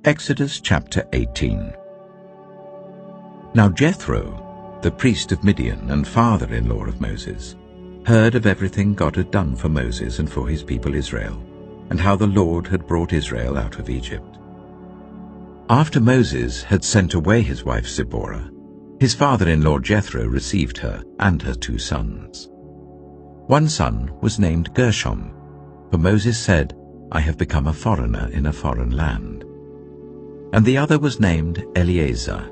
Exodus chapter 18. Now Jethro, the priest of Midian and father-in-law of Moses, heard of everything God had done for Moses and for his people Israel, and how the Lord had brought Israel out of Egypt. After Moses had sent away his wife Zipporah, his father-in-law Jethro received her and her 2 sons. One son was named Gershom, for Moses said, "I have become a foreigner in a foreign land." And the other was named Eleazar,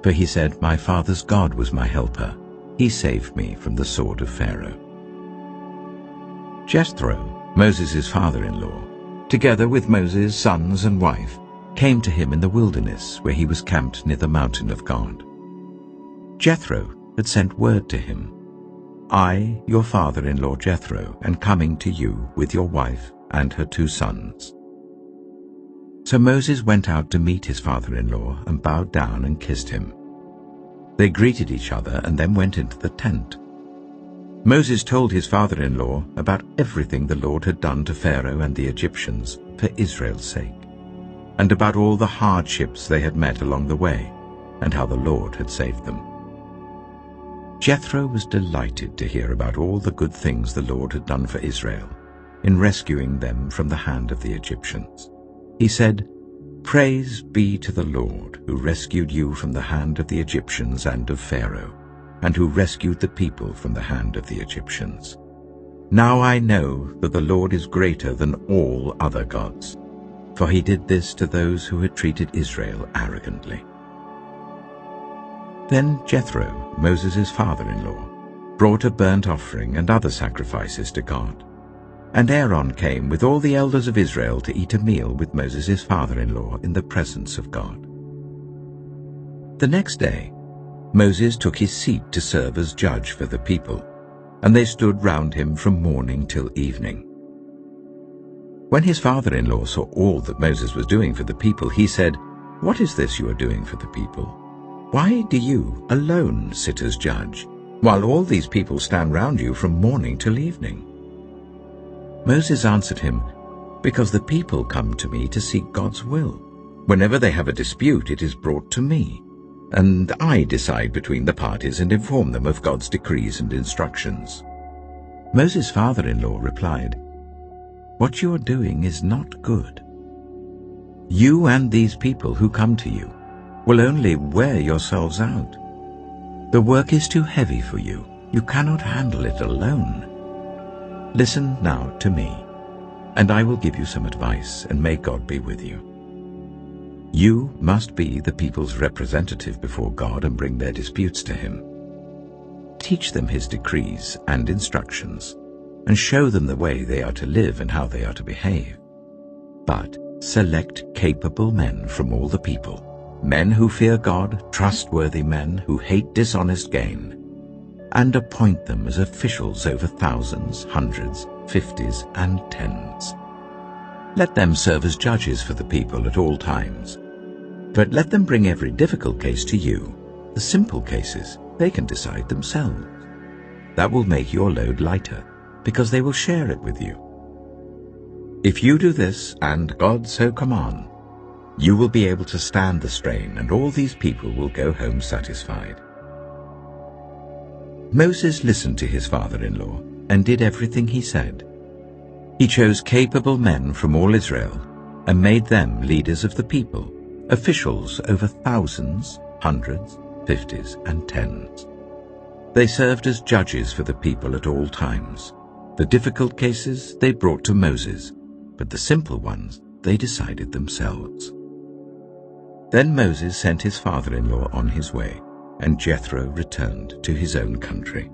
for he said, "My father's God was my helper. He saved me from the sword of Pharaoh." Jethro, Moses' father-in-law, together with Moses' sons and wife, came to him in the wilderness where he was camped near the mountain of God. Jethro had sent word to him, "I, your father-in-law Jethro, am coming to you with your wife and her 2 sons." So Moses went out to meet his father-in-law and bowed down and kissed him. They greeted each other and then went into the tent. Moses told his father-in-law about everything the Lord had done to Pharaoh and the Egyptians for Israel's sake, and about all the hardships they had met along the way, and how the Lord had saved them. Jethro was delighted to hear about all the good things the Lord had done for Israel in rescuing them from the hand of the Egyptians. He said, "Praise be to the Lord, who rescued you from the hand of the Egyptians and of Pharaoh, and who rescued the people from the hand of the Egyptians. Now I know that the Lord is greater than all other gods, for he did this to those who had treated Israel arrogantly." Then Jethro, Moses' father-in-law, brought a burnt offering and other sacrifices to God. And Aaron came with all the elders of Israel to eat a meal with Moses' father-in-law in the presence of God. The next day, Moses took his seat to serve as judge for the people, and they stood round him from morning till evening. When his father-in-law saw all that Moses was doing for the people, he said, "What is this you are doing for the people? Why do you alone sit as judge, while all these people stand round you from morning till evening?" Moses answered him, "Because the people come to me to seek God's will. Whenever they have a dispute, it is brought to me, and I decide between the parties and inform them of God's decrees and instructions." Moses' father-in-law replied, "What you are doing is not good. You and these people who come to you will only wear yourselves out. The work is too heavy for you. You cannot handle it alone. Listen now to me, and I will give you some advice, and may God be with you. You must be the people's representative before God and bring their disputes to him. Teach them his decrees and instructions, and show them the way they are to live and how they are to behave. But select capable men from all the people, men who fear God, trustworthy men who hate dishonest gain, and appoint them as officials over thousands, hundreds, 50s, and 10s. Let them serve as judges for the people at all times. But let them bring every difficult case to you. The simple cases they can decide themselves. That will make your load lighter, because they will share it with you. If you do this, and God so command, you will be able to stand the strain, and all these people will go home satisfied." Moses listened to his father-in-law and did everything he said. He chose capable men from all Israel and made them leaders of the people, officials over thousands, hundreds, 50s, and 10s. They served as judges for the people at all times. The difficult cases they brought to Moses, but the simple ones they decided themselves. Then Moses sent his father-in-law on his way, and Jethro returned to his own country.